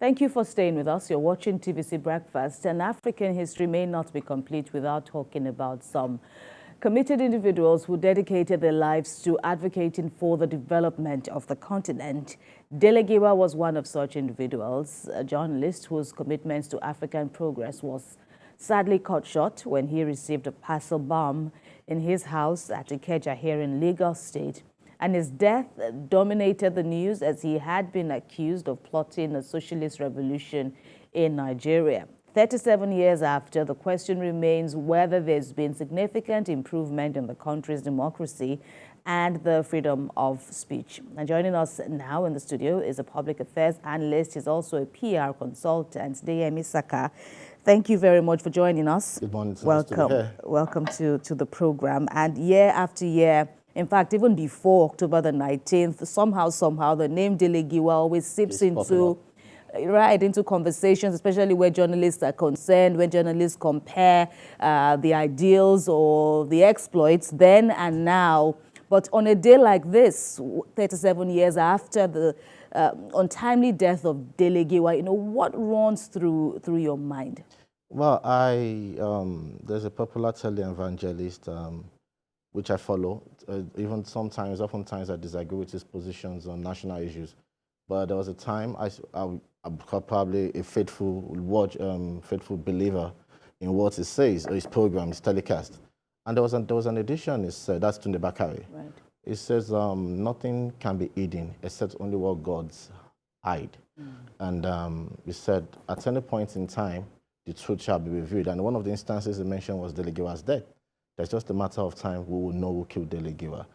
Thank you for staying with us. You're watching TVC Breakfast, and African history may not be complete without talking about some committed individuals who dedicated their lives to advocating for the development of the continent. Dele Giwa was one of such individuals, a journalist whose commitments to African progress was sadly cut short when he received a parcel bomb in his house at Ikeja here in Lagos State. And his death dominated the news as he had been accused of plotting a socialist revolution in Nigeria. 37 years after, the question remains whether there's been significant improvement in the country's democracy and the freedom of speech. And joining us now in the studio is a public affairs analyst. He's also a PR consultant, Dele Saka. Thank you very much for joining us. Good morning. Welcome to the program. And year after year, in fact, even before October the 19th, somehow, the name Dele Giwa always seeps into conversations, especially where journalists are concerned, when journalists compare the ideals or the exploits then and now. But on a day like this, 37 years after the untimely death of Dele Giwa, what runs through your mind? Well, there's a popular televangelist which I follow. Oftentimes I disagree with his positions on national issues. But there was a time I'm probably a faithful believer in what he says, or his program, his telecast. And there was an edition. That's Tunde Bakare. Right. It says nothing can be hidden except only what God's hide. And he said at any point in time the truth shall be revealed. And one of the instances he mentioned was Dele Giwa's death. There's just a matter of time we will know who killed Dele Giwa.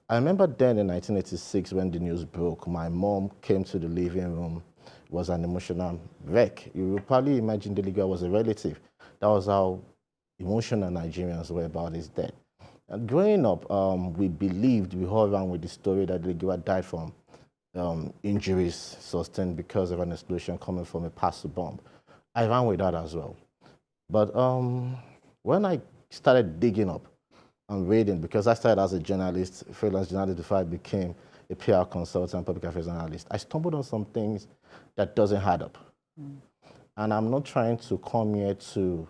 I remember then in 1986 when the news broke, my mom came to the living room. It was an emotional wreck. You will probably imagine Dele Giwa was a relative. That was how emotional Nigerians were about his death. And growing up, we all ran with the story that Dele Giwa died from injuries sustained because of an explosion coming from a parcel bomb. I ran with that as well. But when I started digging up and reading, because I started as a journalist, freelance journalist, before I became a PR consultant, public affairs analyst, I stumbled on some things that doesn't add up. And I'm not trying to come here to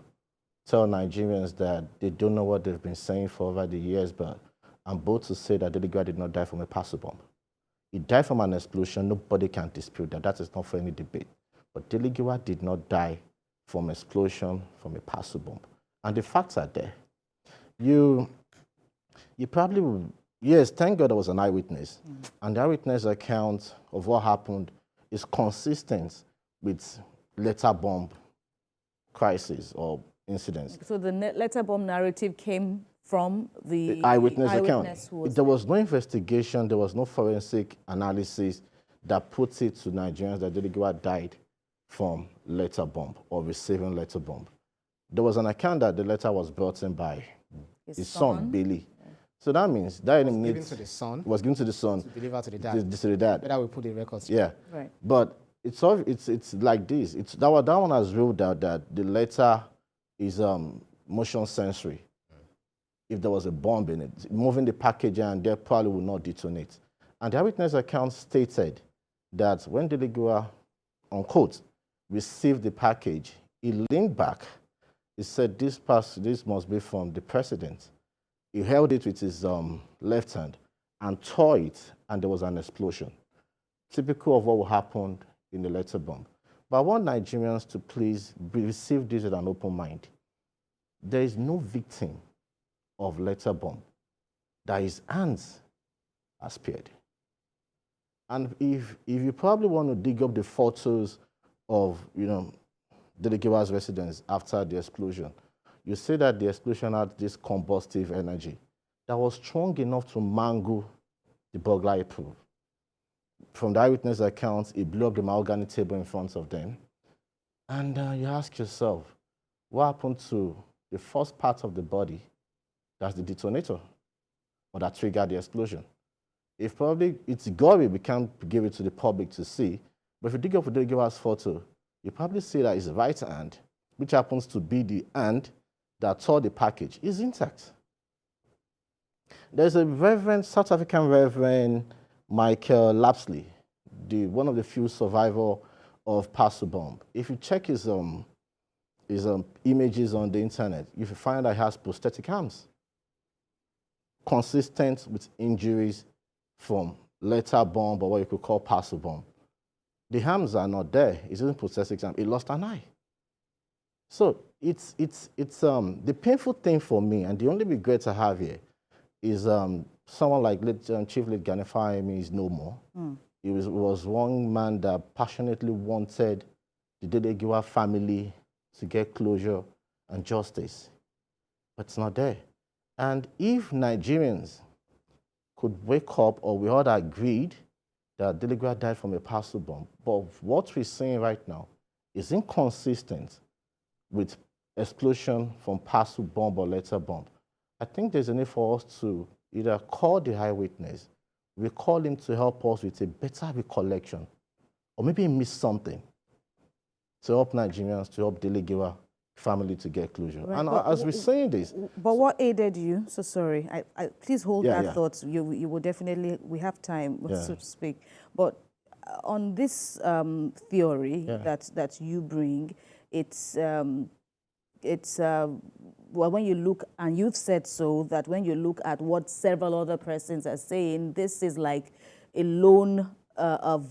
tell Nigerians that they don't know what they've been saying for over the years, but I'm bold to say that Dele Giwa did not die from a parcel bomb. He died from an explosion. Nobody can dispute that. That is not for any debate. But Dele Giwa did not die from explosion from a parcel bomb. And the facts are there. You probably will, yes, thank God there was an eyewitness. And the eyewitness account of what happened is consistent with letter bomb crisis or incidents. So the letter bomb narrative came from the eyewitness account. There was no investigation, there was no forensic analysis that puts it to Nigerians that Dele Giwa died from letter bomb or receiving letter bomb. There was an account that the letter was brought in by his son, Billy. So that means that was given to the son. Was given to the son. To deliver to the dad. To the dad. That will put the records. Yeah. Right. But it's like this. That one has ruled out that the letter is motion sensory. If there was a bomb in it, moving the package and they probably will not detonate. And the eyewitness account stated that when Dele Giwa, unquote, received the package, he leaned back. He said, this must be from the president. He held it with his left hand and tore it, and there was an explosion. Typical of what will happen in the letter bomb. But I want Nigerians to please receive this with an open mind. There is no victim of letter bomb that his hands are spared. And if you probably want to dig up the photos of, Dele Giwa's residence after the explosion, you see that the explosion had this combustive energy that was strong enough to mangle the burglary proof. From the eyewitness accounts, it blew up the mahogany table in front of them. And you ask yourself, what happened to the first part of the body that's the detonator or that triggered the explosion? If probably it's gory, we can't give it to the public to see. But if you dig up Dele Giwa's photo, you probably see that his right hand, which happens to be the hand that tore the package, is intact. There's a South African Reverend Michael Lapsley, one of the few survivors of parcel bomb. If you check his images on the internet, you find that he has prosthetic arms, consistent with injuries from letter bomb or what you could call parcel bomb. The arms are not there. It's using prosthetic arm. He lost an eye. So it's the painful thing for me, and the only regret I have here is someone like Chief Late Gani Fahimi is no more. He was one man that passionately wanted the Dele Giwa family to get closure and justice, but it's not there. And if Nigerians could wake up, or we all agreed that Dele Giwa died from a parcel bomb, but what we're seeing right now is inconsistent with explosion from parcel bomb or letter bomb. I think there's a need for us to either call the eyewitness, we call him to help us with a better recollection, or maybe he missed something to help Nigerians, to help Dele Giwa family to get closure. Right. And as we're saying this... But what aided you? So sorry, please hold that thought. You will definitely, we have time, so to speak. But on this theory that you bring, it's well, when you look, and you've said so, that when you look at what several other persons are saying, this is like a lone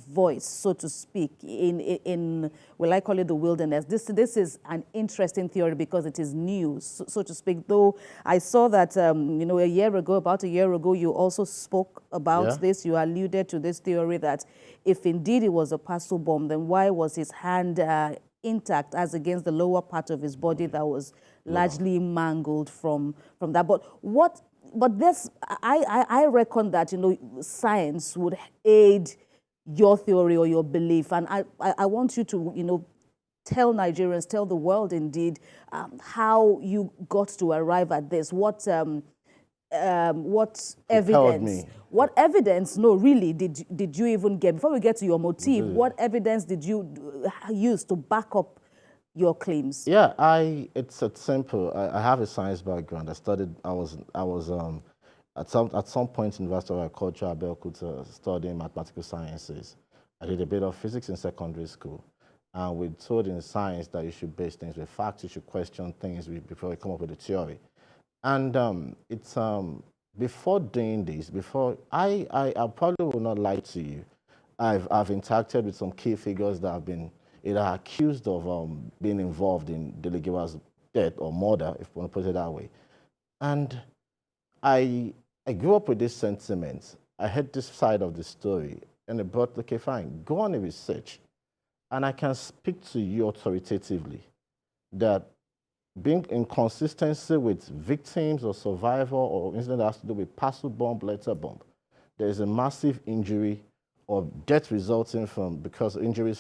voice, so to speak, in well, I call it the wilderness. This is an interesting theory because it is new, so to speak. Though I saw that, you know, about a year ago, you also spoke about this. You alluded to this theory that if indeed it was a parcel bomb, then why was his hand intact as against the lower part of his body that was largely mangled from that? But this, I reckon that, you know, science would aid your theory or your belief, and I want you to, you know, tell Nigerians, tell the world indeed, how you got to arrive at this. What evidence? What evidence? No, really, did you even get? Before we get to your motive, what evidence did you use to back up your claims? Yeah, it's simple. I have a science background. I studied. I was at some point in University of Agriculture, Abeokuta, studying mathematical sciences. I did a bit of physics in secondary school. And we're told in science that you should base things with facts, you should question things before you come up with a theory. And it's before doing this, I probably will not lie to you. I've interacted with some key figures that have been either accused of being involved in Dele Giwa's death or murder, if you want to put it that way. And I grew up with this sentiment. I heard this side of the story, and it brought, okay, fine, go on a research. And I can speak to you authoritatively that being inconsistency with victims or survivor or incident that has to do with parcel bomb, letter bomb, there is a massive injury or death resulting from, because injuries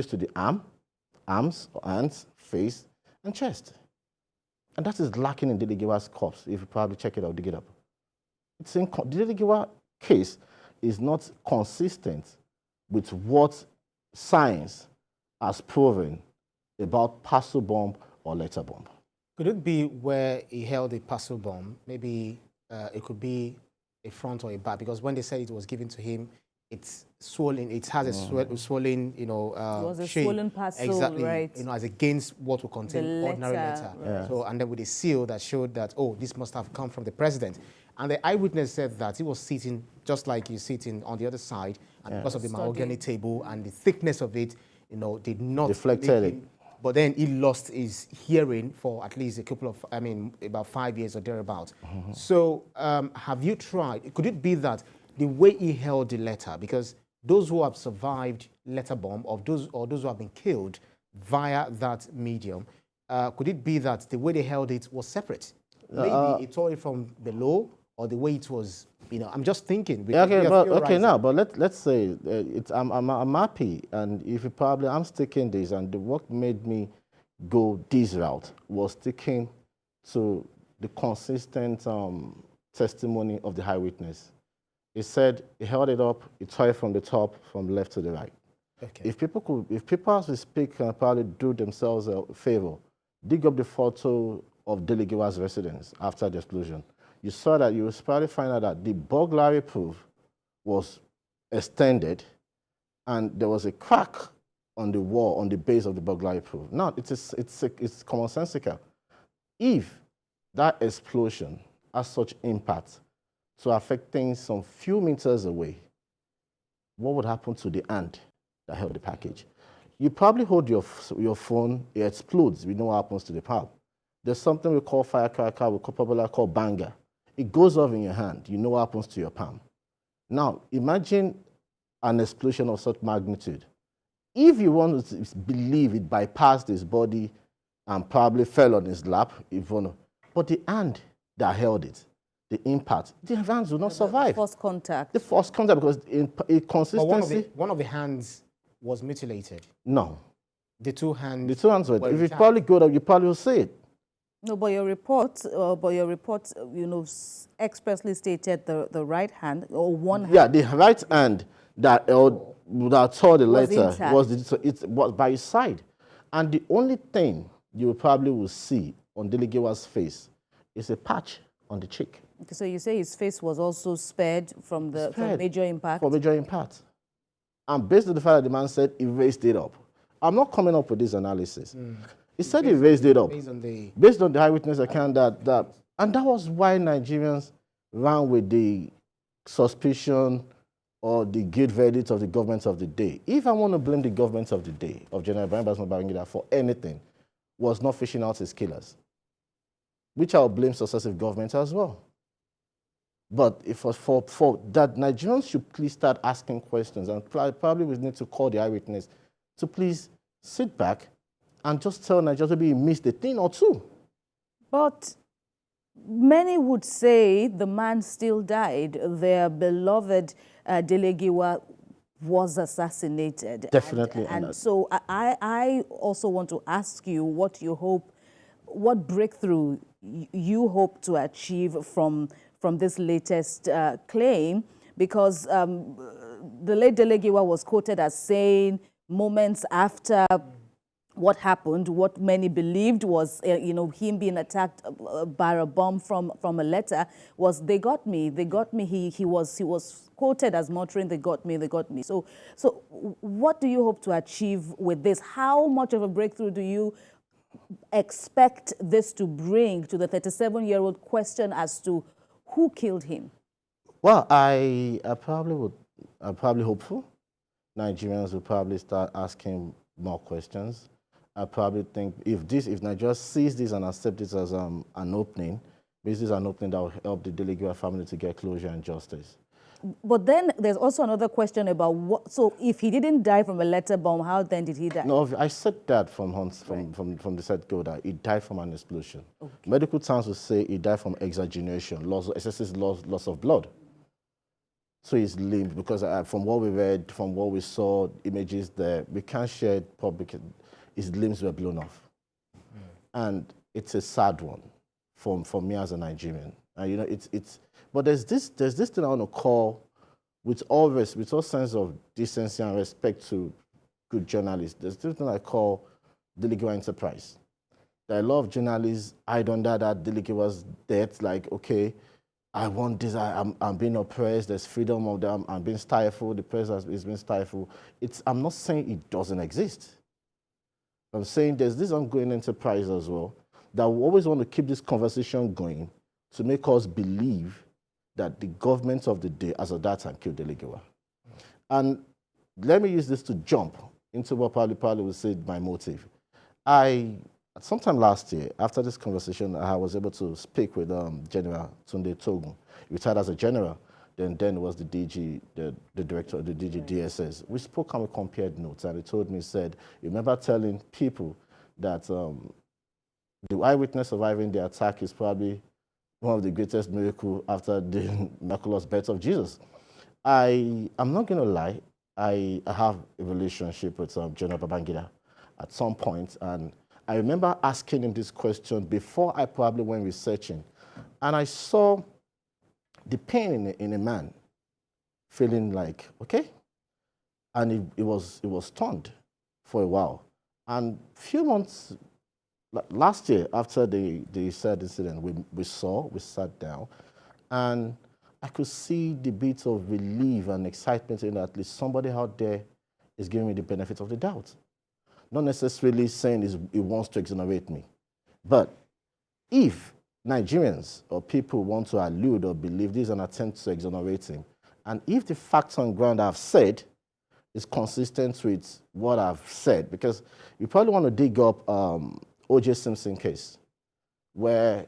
to the arms, hands, face, and chest. And that is lacking in Dele Giwa's corpse, if you probably check it out, dig it up. The Dele Giwa case is not consistent with what science has proven about parcel bomb or letter bomb. Could it be where he held a parcel bomb? Maybe it could be a front or a back, because when they said it was given to him, it's swollen. It has a swollen, you know, it was a shape. swollen parcel, exactly, right? You know, as against what would contain ordinary letter. Right. So, and then with a seal that showed that, oh, this must have come from the president. And the eyewitness said that he was sitting just like you're sitting on the other side, and because of the mahogany table and the thickness of it, you know, did not deflected it. But then he lost his hearing for at least a couple of, about 5 years or thereabout. So have you tried, could it be that the way he held the letter, because those who have survived letter bomb, or those who have been killed via that medium, could it be that the way they held it was separate? Maybe it tore it from below, or the way it was, you know, I'm just thinking. But let's say I'm happy, and if you probably, I'm sticking this, and what made me go this route was sticking to the consistent testimony of the eyewitness. He said he held it up, he tore it from the top, from left to the right. Okay. If people as we speak can probably do themselves a favor, dig up the photo of Dele Giwa's residence after the explosion. You saw that, you will probably find out that the burglary proof was extended and there was a crack on the wall, on the base of the burglary proof. Now, it's commonsensical. If that explosion has such impact to affect things some few meters away, what would happen to the hand that held the package? You probably hold your phone, it explodes. We know what happens to the palm. There's something we call firecracker, we popularly call banger. It goes off in your hand. You know what happens to your palm. Now, imagine an explosion of such magnitude. If you want to believe it bypassed his body and probably fell on his lap, but the hand that held it, the impact, the hands will not survive. The force contact. The force contact, because in consistency. But one of the hands was mutilated. No. The two hands. The two hands were. If you probably go up, you probably will see it. No, but your report, expressly stated the right hand or one hand. Yeah, the right hand that tore the letter was by his side, and the only thing you probably will see on Dele Giwa's face is a patch on the cheek. Okay, so you say his face was also spared from major impact. For major impact, and based on the fact that the man said he raised it up. I'm not coming up with this analysis. He said he raised it up based on the eyewitness account and that was why Nigerians ran with the suspicion or the guilt verdict of the government of the day. If I want to blame the government of the day, of General Ibrahim Babangida for anything, was not fishing out his killers, which I'll blame successive governments as well. But if for that, Nigerians should please start asking questions, and probably we need to call the eyewitness to please sit back and just tell Nigerians maybe he missed a thing or two. But many would say the man still died. Their beloved Dele Giwa was assassinated. Definitely. And so I also want to ask you what breakthrough you hope to achieve from this latest claim, because the late Dele Giwa was quoted as saying moments after what happened, what many believed was, him being attacked by a bomb from a letter, was they got me. He was quoted as muttering, they got me. So what do you hope to achieve with this? How much of a breakthrough do you expect this to bring to the 37-year-old question as to who killed him? Well, I'm probably hopeful. Nigerians will probably start asking more questions. I probably think if Nigeria sees this and accepts this as an opening, this is an opening that will help the Dele Giwa family to get closure and justice. But then there's also another question about so if he didn't die from a letter bomb, how then did he die? No, I said that from the set go that he died from an explosion. Okay. Medical terms will say he died from exagination, excessive loss of blood. So his limbs, because from what we read, from what we saw, images there, we can't share it public. His limbs were blown off, and it's a sad one for me as a Nigerian. But there's this thing I want to call, with all sense of decency and respect to good journalists. There's this thing I call Dele Giwa enterprise. There are a lot of journalists hide under that Dele Giwa's death, like, okay, I want this, I'm being oppressed, there's freedom of them, I'm being stifled, the press is being stifled. I'm not saying it doesn't exist. I'm saying there's this ongoing enterprise as well that we always want to keep this conversation going to make us believe that the government of the day, as of that time, killed Dele Giwa. And let me use this to jump into what probably would say my motive. Sometime last year, after this conversation, I was able to speak with General Tunde Togun. He retired as a general, then was the DG, the director of the DG DSS. We spoke and we compared notes, and he told me, said, remember telling people that the eyewitness surviving the attack is probably one of the greatest miracles after the miraculous birth of Jesus. I'm not going to lie, I have a relationship with General Babangida at some point, and I remember asking him this question before I probably went researching, and I saw the pain in a man, feeling like, okay, and it was stunned for a while. And a few months, last year, after the sad incident, we sat down, and I could see the bits of relief and excitement in at least somebody out there is giving me the benefit of the doubt. Not necessarily saying it wants to exonerate me. But if Nigerians or people want to allude or believe this is an attempt to exonerate him, and if the facts on ground I've said is consistent with what I've said, because you probably want to dig up O.J. Simpson case, where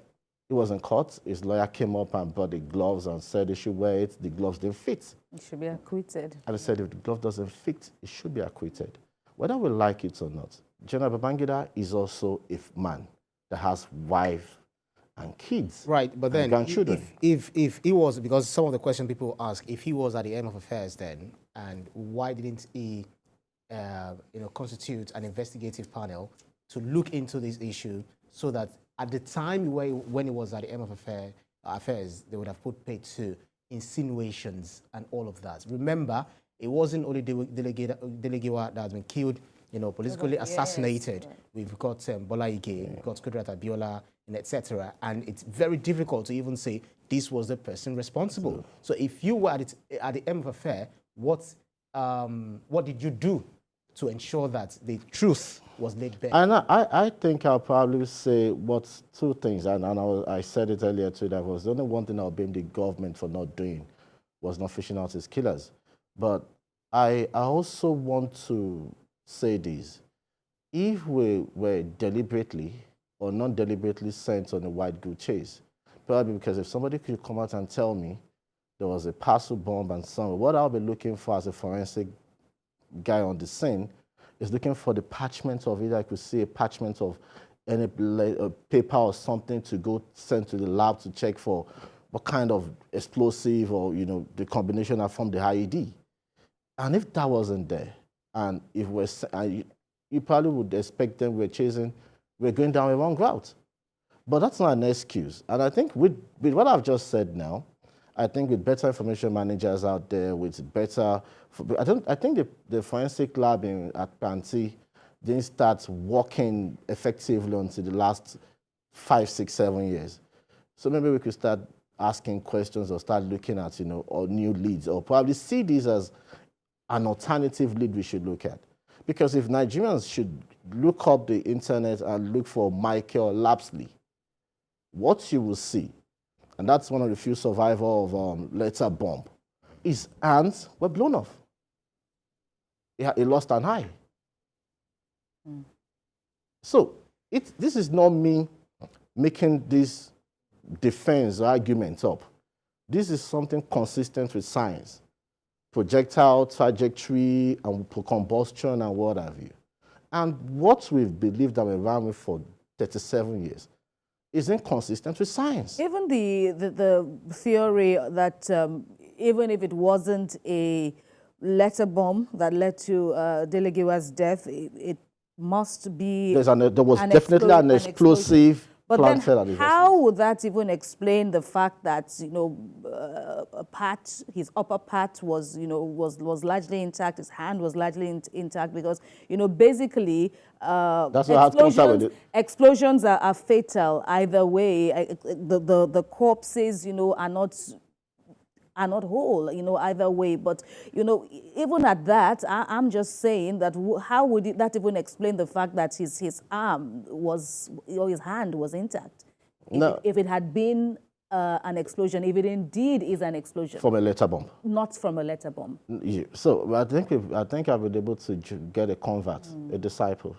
he was in court, his lawyer came up and brought the gloves and said he should wear it, the gloves didn't fit. It should be acquitted. And he said if the glove doesn't fit, it should be acquitted. Whether we like it or not, General Babangida is also a man that has wife and kids. Right, but then grandchildren. if he was, because some of the questions people ask, if he was at the end of affairs then, and why didn't he constitute an investigative panel to look into this issue so that at the time when he was at the end of affairs, they would have put paid to insinuations and all of that. Remember, it wasn't only Dele Giwa that has been killed, politically assassinated. Yes, right. We've got Bola Ige, we've got Kudrat Abiola, and etc. And it's very difficult to even say this was the person responsible. So if you were at the end of affair, what did you do to ensure that the truth was laid bare? And I think I'll probably say two things, and I said it earlier too, that was the only one thing I'll blame the government for not doing was not fishing out his killers. But I also want to say this. If we were deliberately or non-deliberately sent on a white goose chase, probably because if somebody could come out and tell me there was a parcel bomb and somewhere, what I'll be looking for as a forensic guy on the scene is looking for the parchment of it. I could see a parchment of any paper or something to go send to the lab to check for what kind of explosive or, the combination that formed the IED. And if that wasn't there, and if you probably would expect them we're going down a wrong route. But that's not an excuse. And I think with what I've just said now, I think with better information managers out there, with better, I think the forensic lab at Panti didn't start working effectively until the last 5, 6, 7 years. So maybe we could start asking questions or start looking at, or new leads, or probably see this as an alternative lead we should look at. Because if Nigerians should look up the internet and look for Michael Lapsley, what you will see, and that's one of the few survivors of letter bomb, his hands were blown off. He lost an eye. So this is not me making this defense argument up. This is something consistent with science. Projectile trajectory and combustion and what have you. And what we've believed that we've run with for 37 years is inconsistent with science. Even the theory that even if it wasn't a letter bomb that led to Dele Giwa's death, it must be there was definitely an explosive. But then how would that even explain the fact that, his upper part was, was largely intact, his hand was largely intact, because, basically, explosions are fatal either way. The corpses, are not whole, either way. But, even at that, I'm just saying that how would that even explain the fact that his arm was, his hand was intact? If it had been an explosion, if it indeed is an explosion. From a letter bomb. Not from a letter bomb. Yeah. So I think I've been able to get a convert, a disciple.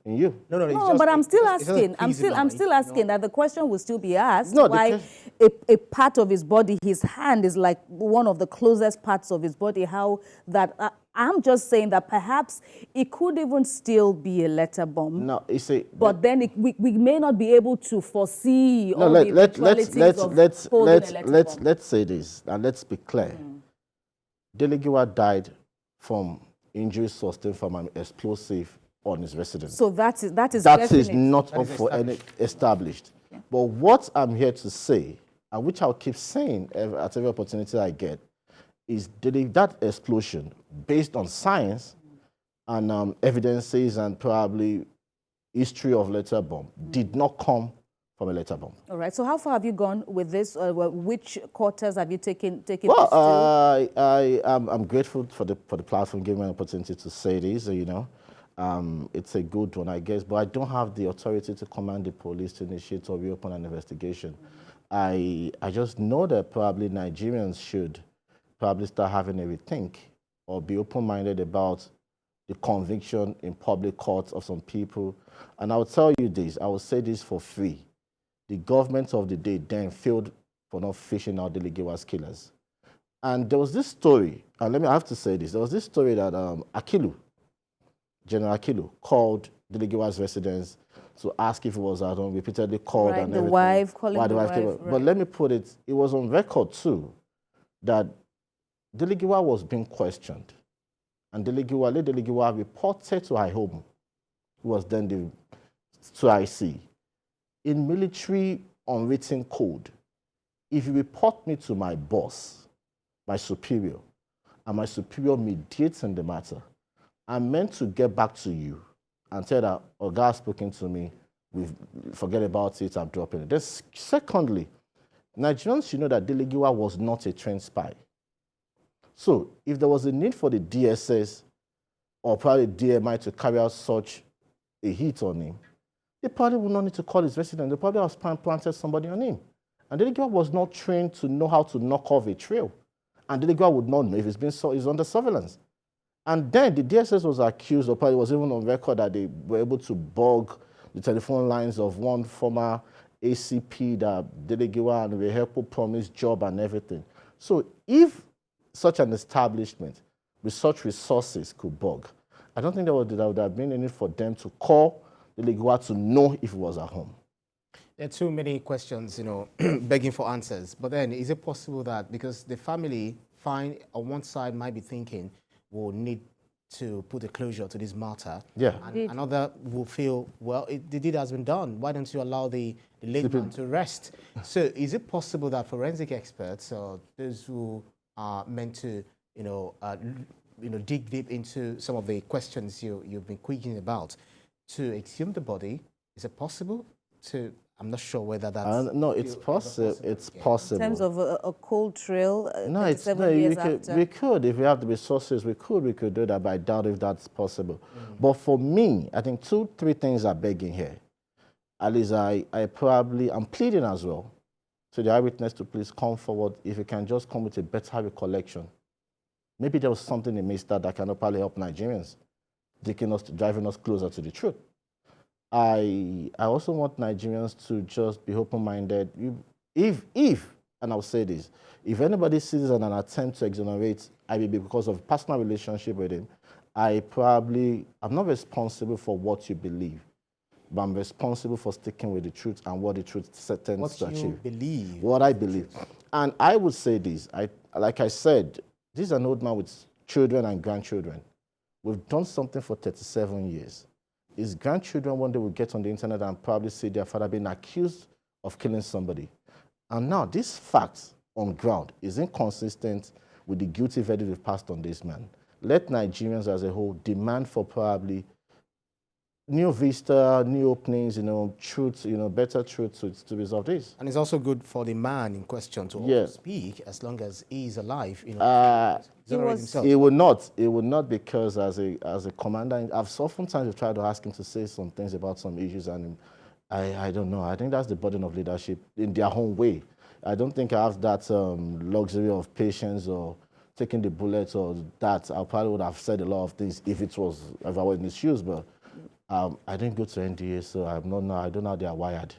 In you. No, but I'm still asking. I'm still asking that the question will still be asked. Why a part of his body, his hand, is like one of the closest parts of his body. How that? I'm just saying that perhaps it could even still be a letter bomb. No, you see. But then we may not be able to foresee all the eventualities of holding a letter bomb. Let's say this and let's be clear. Dele Giwa died from injuries sustained from an explosive on his residence. So that is not up for any established. Yeah. But what I'm here to say, and which I'll keep saying at every opportunity I get, is that explosion, based on science and evidences and probably history of letter bomb, did not come from a letter bomb. All right. So how far have you gone with this? Which quarters have you taken Well, this to? I'm grateful for the platform giving me an opportunity to say this. It's a good one, I guess, but I don't have the authority to command the police to initiate or reopen an investigation. I just know that probably Nigerians should probably start having a rethink or be open-minded about the conviction in public courts of some people. And I'll tell you this, I will say this for free. The government of the day then failed for not fishing out Dele Giwa's killers. And there was this story, and I have to say this, there was this story that General Akilu, called Dele Giwa's residence to ask if he was at home, repeatedly called and everything. Calling the wife. Right. But let me put it, it was on record too, that Dele Giwa was being questioned. And Dele Giwa reported to her home, who was then to IC. In military unwritten code, if you report me to my boss, my superior, and my superior mediates in the matter, I'm meant to get back to you and tell that, oh, God has spoken to me, forget about it, I'm dropping it. Then secondly, Nigerians should know that Dele Giwa was not a trained spy. So if there was a need for the DSS or probably DMI to carry out such a hit on him, they probably would not need to call his resident. They probably have planted somebody on him. And Dele Giwa was not trained to know how to knock off a trail. And Dele Giwa would not know if he's under surveillance. And then the DSS was accused, or probably was even on record, that they were able to bug the telephone lines of one former ACP that Dele Giwa and Rehepo promised job and everything. So if such an establishment with such resources could bug, I don't think there would have been any for them to call Dele Giwa to know if he was at home. There are too many questions, begging for answers. But then, is it possible that because the family on one side might be thinking, we'll need to put a closure to this matter, and another will feel, well, the deed has been done. Why don't you allow the late man to rest? So, is it possible that forensic experts or those who are meant to, dig deep into some of the questions you've been quizzing about, to exhume the body? Is it possible to? I'm not sure whether that's... no, it's possible. It's possible. In terms of a cold trail, we could. If we have the resources, we could do that, but I doubt if that's possible. But for me, I think 2-3 things are begging here. At least I'm pleading as well to the eyewitness to please come forward if you can just come with a better recollection. Maybe there was something in Mr. that can probably help Nigerians, driving us closer to the truth. I also want Nigerians to just be open-minded. If, and I'll say this, if anybody sees an attempt to exonerate IBB because of personal relationship with him, I'm not responsible for what you believe, but I'm responsible for sticking with the truth and what the truth tends to achieve. What you believe. What I believe. And I would say this, like I said, this is an old man with children and grandchildren. We've done something for 37 years. His grandchildren one day will get on the internet and probably see their father being accused of killing somebody. And now this fact on ground is inconsistent with the guilty verdict we've passed on this man. Let Nigerians as a whole demand for probably new vista, new openings, truth, better truth to resolve this. And it's also good for the man in question to also speak as long as he is alive. It would not, because as a commander, I've oftentimes tried to ask him to say some things about some issues, and I don't know. I think that's the burden of leadership in their own way. I don't think I have that luxury of patience or taking the bullets or that. I probably would have said a lot of things if I were in his shoes, but I didn't go to NDA, so I don't know how they are wired.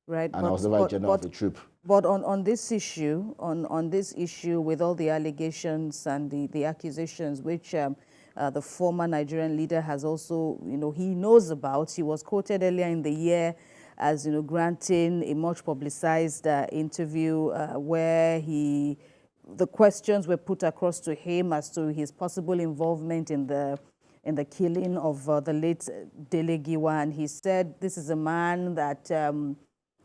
Right. And I was never a general of the troop. But on this issue, on this issue with all the allegations and the accusations, which the former Nigerian leader has also, he knows about. He was quoted earlier in the year as, granting a much publicized interview where the questions were put across to him as to his possible involvement in the killing of the late Dele Giwa, and he said this is a man that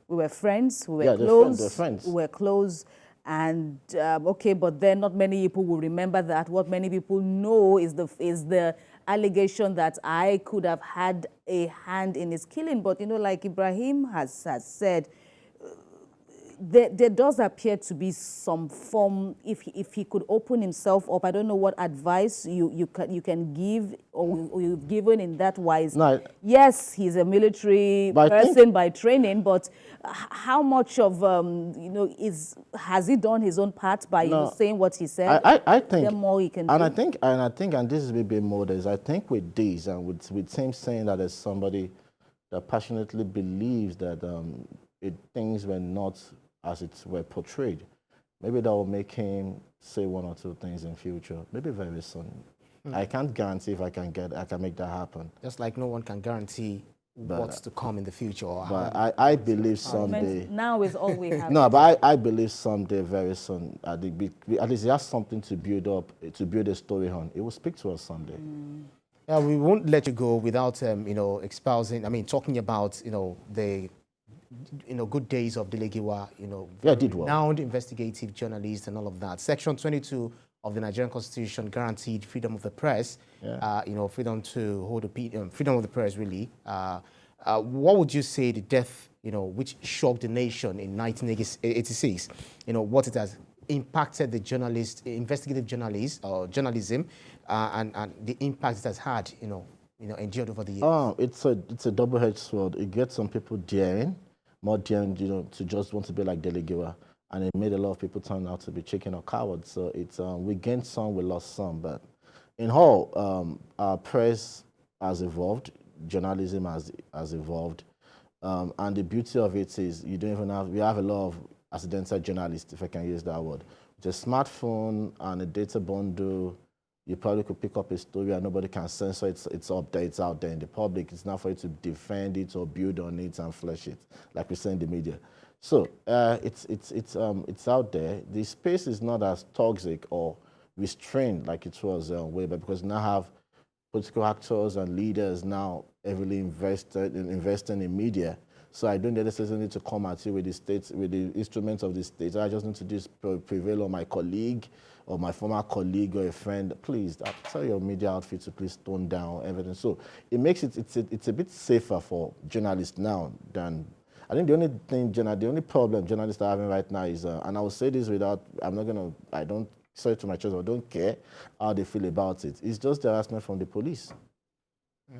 we were friends, we were close, we were close, and okay, but then not many people will remember that. What many people know is the allegation that I could have had a hand in his killing. But, like Ibrahim has said, there does appear to be some form, if he could open himself up. I don't know what advice you can give or you've given in that wise. No, yes, he's a military person by training, but how much of has he done his own part by saying what he said? I think there more he can do? I think and this is maybe more is I think with this and with him saying that there's somebody that passionately believes that things were not as it were portrayed. Maybe that will make him say one or two things in future. Maybe very soon. I can't guarantee if I can make that happen. Just like no one can guarantee what's to come in the future. But I believe someday. Now is all we have. No, but I believe someday, very soon, at least he has something to build up, to build a story on. It will speak to us someday. Yeah, we won't let you go without talking about the good days of Dele Giwa, did well. Renowned investigative journalist and all of that. Section 22 of the Nigerian Constitution guaranteed freedom of the press, freedom to hold opinion, freedom of the press, really. What would you say the death, which shocked the nation in 1986, what it has impacted the investigative journalist or journalism, and the impact it has had, endured over the years? It's a double-edged sword. It gets some people more daring, to just want to be like Dele Giwa. And it made a lot of people turn out to be chicken or cowards. So it's we gained some, we lost some. But in whole, our press has evolved, journalism has evolved. And the beauty of it is we have a lot of accidental journalists, if I can use that word. With a smartphone and a data bundle, you probably could pick up a story and nobody can censor it. It's up there, it's out there in the public. It's not for you to defend it or build on it and flesh it, like we say in the media. So it's out there. The space is not as toxic or restrained like it was way back, because now have political actors and leaders now heavily investing in media. So I don't necessarily need to come at you with the instruments of the state. I just need to just prevail on my colleague or my former colleague or a friend. Please, tell your media outfit to please tone down everything. So it makes it's a bit safer for journalists now than. I think the only problem journalists are having right now is, and I will say this I don't say it to my chest, I don't care how they feel about it. It's just the harassment from the police.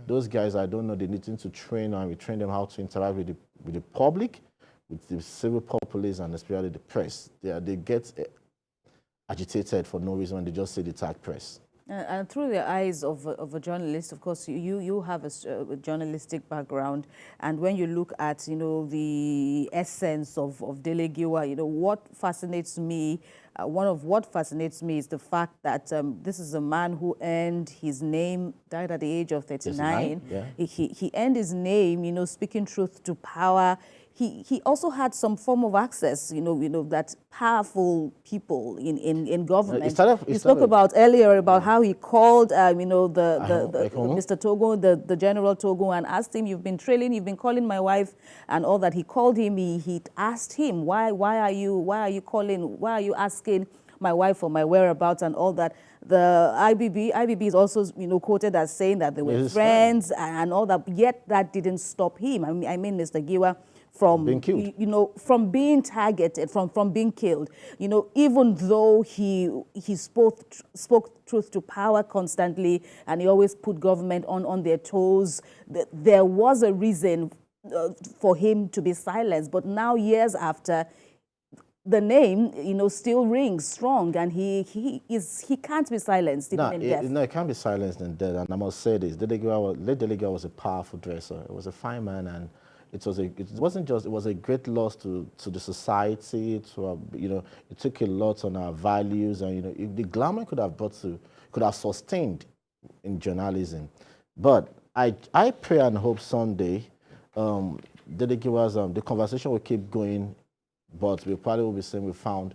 Those guys, I don't know, they need to train, and we train them how to interact with the public, with the civil populace, and especially the press. They get agitated for no reason when they just say the tag press. And through the eyes of a journalist, of course, you have a journalistic background, and when you look at the essence of Dele Giwa, what fascinates me, what fascinates me is the fact that this is a man who earned his name, died at the age of 39. Yeah. He earned his name, speaking truth to power. He also had some form of access, that powerful people in government. He spoke about earlier about how he called, Mr. Togo, the General Togo, and asked him, "You've been trailing, you've been calling my wife," and all that. He called him. He asked him, "Why are you calling? Why are you asking my wife for my whereabouts?" and all that. The IBB is also quoted as saying that they were friends and all that. Yet that didn't stop him. I mean, Mr. Giwa, from being killed, from being targeted, from being killed. Even though he spoke truth to power constantly, and he always put government on their toes, there was a reason for him to be silenced. But now, years after, the name, still rings strong, and he can't be silenced even in death. No, it can't be silenced in death. And I must say this: Dele Giwa was a powerful dresser. It was a fine man, and it was a great loss to the society. It took a lot on our values, and the glamour could have sustained in journalism. But I pray and hope someday Dele Giwa's the conversation will keep going, but we probably will be saying we found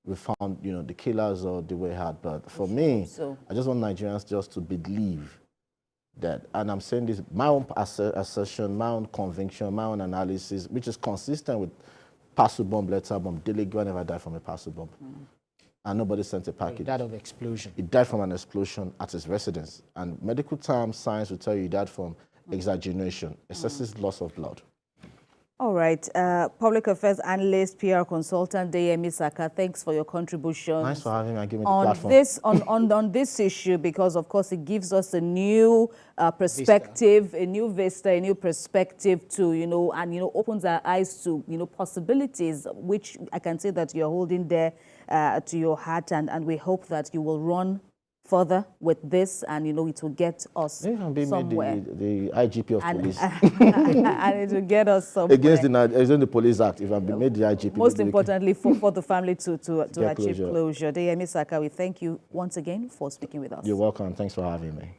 the killers or the way hard. But for me, I just want Nigerians just to believe that, and I'm saying this, my own assertion, my own conviction, my own analysis, which is consistent with parcel bomb, letter bomb. Dele Giwa never died from a parcel bomb. and nobody sent a package. He died of explosion. He died from an explosion at his residence. And medical terms, science will tell you he died from exaggeration, excessive loss of blood. All right. Public affairs analyst, PR consultant, Dele Saka, thanks for your contribution. Thanks for having me and giving me the on platform. this on this issue, because of course it gives us a new perspective, a new vista, a new perspective to opens our eyes to possibilities, which I can say that you're holding there to your heart, and we hope that you will run further with this, and it will get us somewhere. The IGP of police. And it will get us somewhere. Against the Police Act, if I've been made the IGP. Most importantly, for the family to achieve closure. closure. Dele Saka, we thank you once again for speaking with us. You're welcome. Thanks for having me.